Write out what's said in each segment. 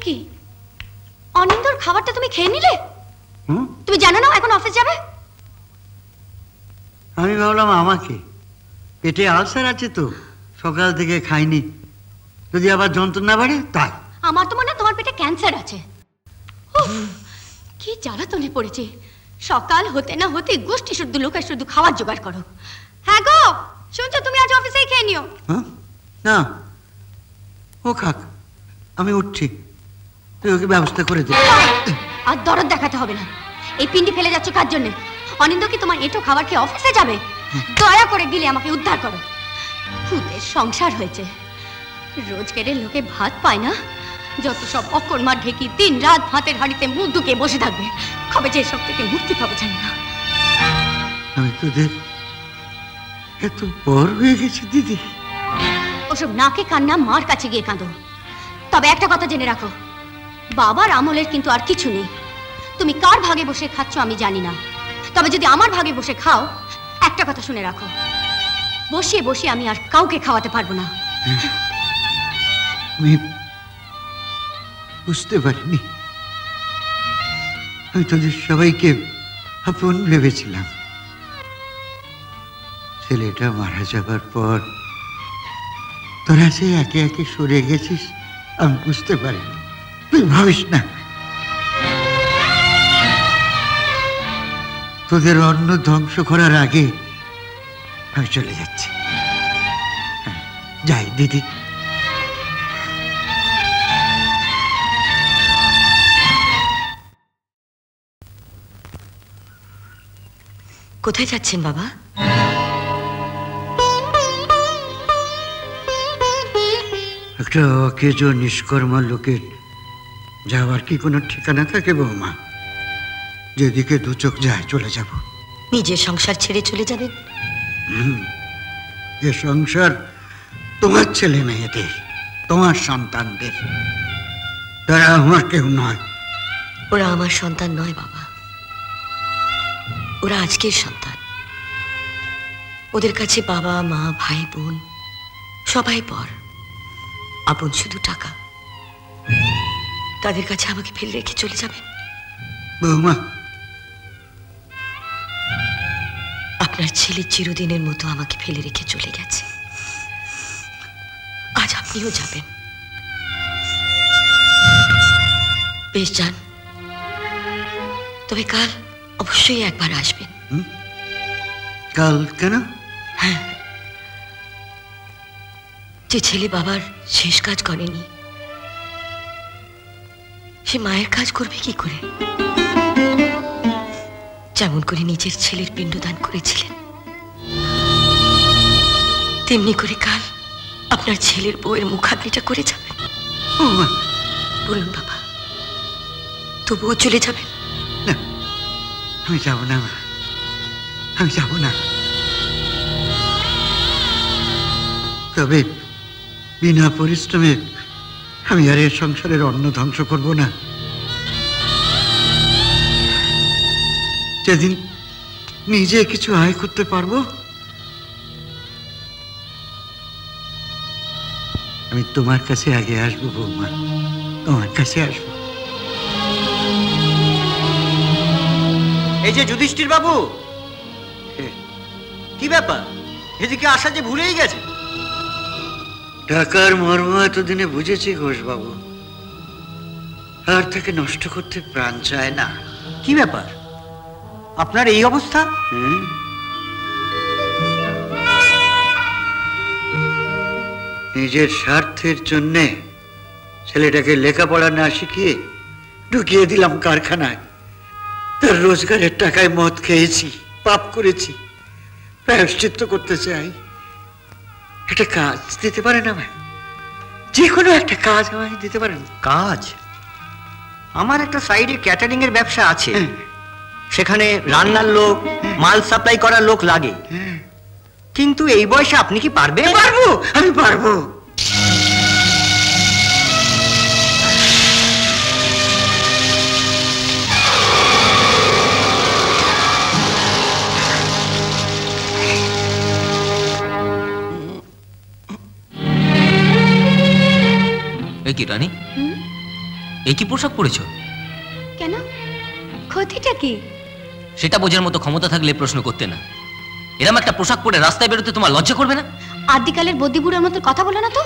কি অনিন্দর খাবারটা তুমি খেয়ে নিলে? তুমি জানো না এখন অফিস যাবে? আমি ভাবলাম আমাকে, পেটে আলসার আছে তো, সকাল থেকে খাইনি, যদি আবার যন্ত্রণা বাড়ে তাই। আমার তো মনে হয় তোমার পেটে ক্যান্সার আছে। কি জ্বালাতনে পড়েছে, সকাল হতে না হতে গোষ্ঠী শুদ্ধ লোকের শুধু খাবার জোগাড় করো। হ্যাঁ গো শুনছো, তুমি আজ অফিসেই খেয়ে নিও। না ও খাক, আমি উঠছি, তুই ওকে ব্যবস্থা করে দে। আর দরদ দেখাতে হবে না। এই পিন্ডি ফেলে যাচ্ছ কার জন্য? অনিন্দ কি তোমার এঁটো খাবার খেয়ে অফিসে যাবে? দয়া করে গিলে আমাকে উদ্ধার করো। খুদের সংসার হয়েছে, রোজগারের লোকে ভাত পায় না, যত সব অকর্মা ঢেকি দিন রাত ভাতের হাড়িতে মুখ ঢুকে বসে থাকবে। কবে যে সব থেকে মুক্তি পাবো জানি না। আমি তোদের এত বড় হয়ে গেছি দিদি। ওসব নাকে কান্না মার কাছে গিয়ে কাঁদো। তবে একটা কথা জেনে রাখো, বাবার আমলের কিন্তু আর কিছু নেই। তুমি কার ভাগে বসে খাচ্ছ আমি জানি না, তবে যদি আমার ভাগে বসে খাও, একটা কথা শুনে রাখো, বসে বসে আমি আর কাউকে খাওয়াতে পারবো না। আমি বুঝতে পারিনি, আমি তোদের সবাইকে আপন ভেবেছিলাম। ছেলেটা মারা যাবার পর তোরা যে একে একে সরে গেছিস আমি বুঝতে পারিনি। তুই ভাবিস না, তোদের অন্ন ধ্বংস করার আগে আমি চলে যাচ্ছি। যাই দিদি। কোথায় যাচ্ছেন বাবা? একটা অকেজ নিষ্কর্মা লোকের যাওয়ার কি কোনো ঠিকানা থাকে বৌমা? যেদিকে দু চোখ যায় চলে যাব। নিজের সংসার ছেড়ে চলে যাবেন? এ সংসার তোমার ছেলে মেয়েদের, তোমার সন্তানদের, তারা আমার কেউ নয়। ওরা আমার সন্তান নয় বাবা, ওরা আজকের সন্তান। ওদের কাছে বাবা মা ভাই বোন সবাই পর, আপন শুধু টাকা। তাদের কাছে আমাকে ফেলে রেখে চলে যাবেন? বৌমা, আপনার ছেলে চিরদিনের মতো আমাকে ফেলে রেখে চলে গেছে, আজ আপনিও যাবেন। বেশ যান, তবে কাল অবশ্যই একবার আসবেন। কাল কেন? হ্যাঁ, যে ছেলে বাবার শেষ কাজ করেনি সে মায়ের কাজ করবে কি করে? যেমন করে নিজের ছেলের পিণ্ডদান করেছিলেন, তেমনি করে কাল আপনার ছেলের বউয়ের মুখাগ্নিটা করে যাবেন। বলুন বাবা, তবুও চলে যাবেন? না, আমি যাব না, আমি যাব না। তবে বিনা পরিশ্রমে আমি আর এর সংসারের অন্ন ধ্বংস করব না। যেদিন নিজে কিছু আয় করতে পারবো আমি তোমার কাছে আগে আসবো বৌমা, তোমার কাছে আসবো। এই যে যুধিষ্ঠির বাবু, কি ব্যাপার এদিকে আসা যে ভুলেই গেছে? টাকার মর্ম এতদিনে বুঝেছি ঘোষ বাবু, আর তাকে নষ্ট করতে প্রাণ চায় না। কি ব্যাপার আপনার এই অবস্থা? নিজের স্বার্থের জন্যে ছেলেটাকে লেখাপড়া না শিখিয়ে ঢুকিয়ে দিলাম কারখানায়। তার রোজগারের টাকায় মদ খেয়েছি, পাপ করেছি, প্রায়শ্চিত্ত করতে চাই। একটা কাজ দিতে পারেন আমায়? যে কোনো একটা কাজ আমায় দিতে পারেন? কাজ? আমার একটা সাইডে ক্যাটারিং এর ব্যবসা আছে, সেখানে রান্নার লোক, মাল সাপ্লাই করার লোক লাগে। কিন্তু এই বয়সে আপনি কি পারবেন? পারবো, আমি পারবো। কি রানী, এই কি পোশাক পরেছ? কেন, ক্ষতিটা কি? সেটা বোঝার মতো ক্ষমতা থাকলে প্রশ্ন করতে না। এরকম একটা পোশাক পরে রাস্তায় বেরোতে তোমার লজ্জা করবে না? আদিকালের বদ্যিবুড়ার মতো কথা বলো না তো।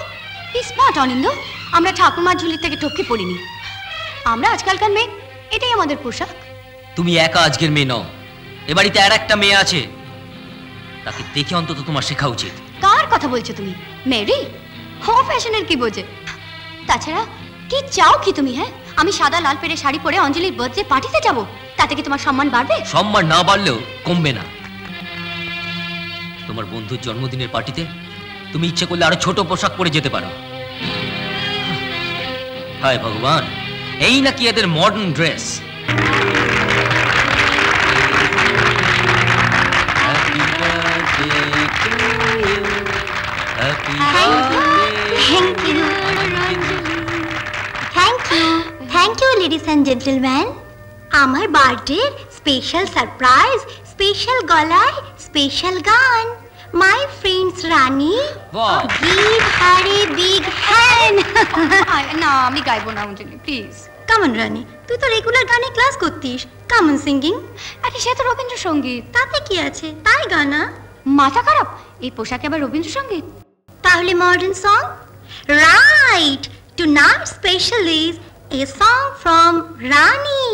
স্মার্ট অনিন্দ, আমরা ঠাকুমার ঝুলির থেকে টপকে পড়িনি। আমরা আজকালকার মেয়ে, এটাই আমাদের পোশাক। তুমি একা আজকের মেয়ে নও, এ বাড়িতে আর একটা মেয়ে আছে, তাকে দেখে অন্তত তোমার শেখা উচিত। কার কথা বলছো তুমি? মেরি হো ফ্যাশনের কি বোঝে? তাছাড়া কি চাও কি তুমি? হ্যাঁ, আমি সাদা লাল পেরে শাড়ি পরে অঞ্জলির বার্থডে পার্টিতে যাব, তাতে কি তোমার সম্মান বাড়বে? সম্মান না বাড়লেও কমবে না। তোমার বন্ধুর জন্মদিনের পার্টিতে তুমি ইচ্ছে করলে আরো ছোট পোশাক পরে যেতে পারো। হায় ভগবান, এই নাকি এদের modern dress. Thank you ladies and gentleman. আমার বার্থডে স্পেশাল সারপ্রাইজ, স্পেশাল গলায় স্পেশাল গান। My friends Rani, give her a big hand. না, আমি গাইবো না অঞ্জলি, প্লিজ। কামন রানী, তুই তো রেগুলার গানে ক্লাস করতিস, কামন সিঙ্গিং। আরে সে তো রবীন্দ্রসঙ্গীত। তাতে কি আছে, তাই গানা। মাথা খারাপ, এই পোশাকে আবার রবীন্দ্রসঙ্গীত? তাহলে modern song. Right, tonight's special is a song from রানী।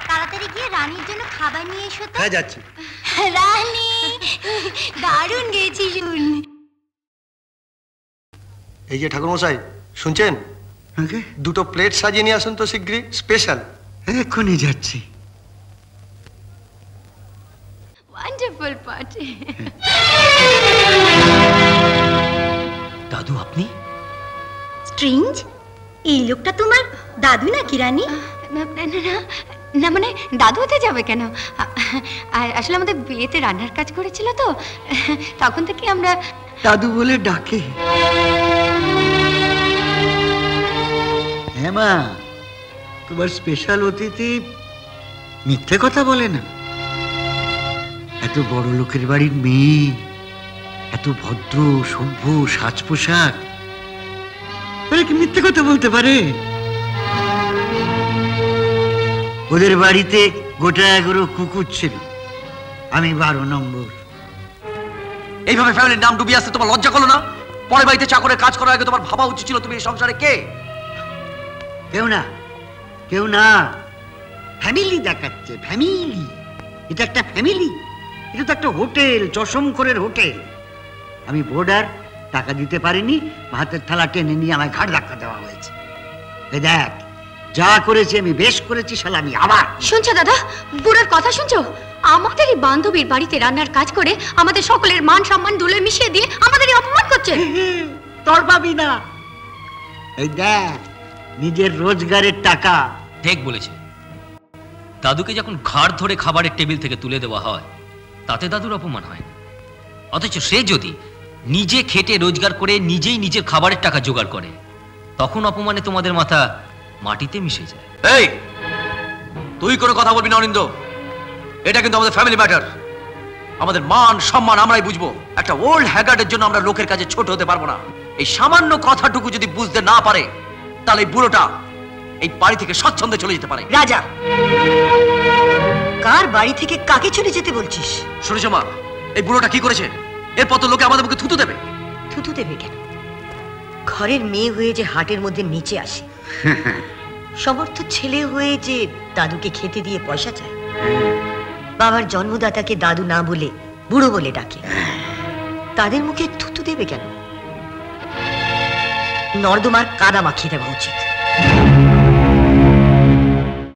তাড়াতাড়ি গিয়ে রানীর জন্য খাবার নিয়ে এসো তো। হ্যাঁ, যাচ্ছি। রানী, দারুণ গেয়েছি শুন। এই যে ঠাকুরমশাই, শুনছেন? ওকে, দুটো প্লেট সাজিয়ে নিয়ে আসুন তো শিগগিরই, স্পেশাল। এক্ষুনি যাচ্ছি। Wonderful party. দাদু আপনি? স্ট্রেঞ্জ, এই লোকটা তোমার দাদু নাকি রানী? না মানে দাদু হতে যাবে কেন? আসলে আমাদের বিয়েতে রান্নার কাজ করেছিল তো, তখন থেকে আমরা দাদু বলে ডাকে। হ্যাঁ মা, তোমার স্পেশাল অতিথি মিথ্যে কথা বলে না। এত বড় লোকের বাড়ির মেয়ে, এত ভদ্র সভ্য সাজ পোশাক, কি মিথ্যে কথা বলতে পারে? ওদের বাড়িতে গোটা 11 কুকুর ছিল, আমি 12 নম্বর। এইভাবে ফ্যামিলির নাম ডুবিয়ে আসতে তোমার লজ্জা করলো না? পরের বাড়িতে চাকরের কাজ করার আগে তোমার ভাবা উচিত ছিল তুমি এই সংসারে কে। কেউ না, কেউ না, ফ্যামিলি দেখাচ্ছে। ফ্যামিলি, এটা একটা ফ্যামিলি, এটা তো একটা হোটেল, চশমখোরের হোটেল। আমি বোর্ডার, টাকা দিতে পারিনি, ভাতের থালা টেনে নিয়ে আমায় ঘাড় ধাক্কা দেওয়া হয়েছে। এই দেখ, যা করেছি আমি বেশ করেছি, শালা আমি আবার। শুনছো দাদা, বুড়ার কথা শুনছো? আমাদেরই বান্ধবীর বাড়িতে রান্নার কাজ করে আমাদের সকলের মান সম্মান ধুলে মিশিয়ে দিয়ে আমাদেরই অপমান করছে। তোর পাবি না। এই দেখ, নিজের রোজগারের টাকা। ঠিক বলেছে। দাদুকে যখন ঘাড় ধরে খাবারের টেবিল থেকে তুলে দেওয়া হয়, তাতে দাদুর অপমান হয় না। অথচ সে যদি নিজে খেটে রোজগার করে নিজেই নিজের খাবারের টাকা জোগাড় করে, তখন অপমানে তোমাদের মাথা মাটিতে মিশে যায়। এই, তুই কোনো কথা বলবি না অনিন্দ। এটা কিন্তু আমাদের ফ্যামিলি ম্যাটার। আমাদের মান সম্মান আমরাই বুঝবো। একটা ওল্ড হ্যাগার্ডের জন্য আমরা লোকের কাছে ছোট হতে পারবো না। এই সামান্য কথাটুকু যদি বুঝতে না পারে, তাহলে এই বুড়োটা এই বাড়ি থেকে স্বচ্ছন্দে চলে যেতে পারে। রাজা, কার বাড়ি থেকে কাকে চলে যেতে বলছিস? শুনেছো মা, এই বুড়োটা কি করেছে? এরপর তো লোকে আমাদের মুখে থুতু দেবে। থুতু দেবে কেন? ঘরের মেয়ে হয়ে যে হাটের মধ্যে নিচে আসে, সমর্থ ছেলে হয়ে যে দাদুকে খেতে দিয়ে পয়সা চায়, বাবার জন্মদাতাকে দাদু না বলে বুড়ো বলে ডাকে, তাদের মুখে থুতু দেবে কেন? নর্দমার কাদা মাখিয়ে দেওয়া উচিত।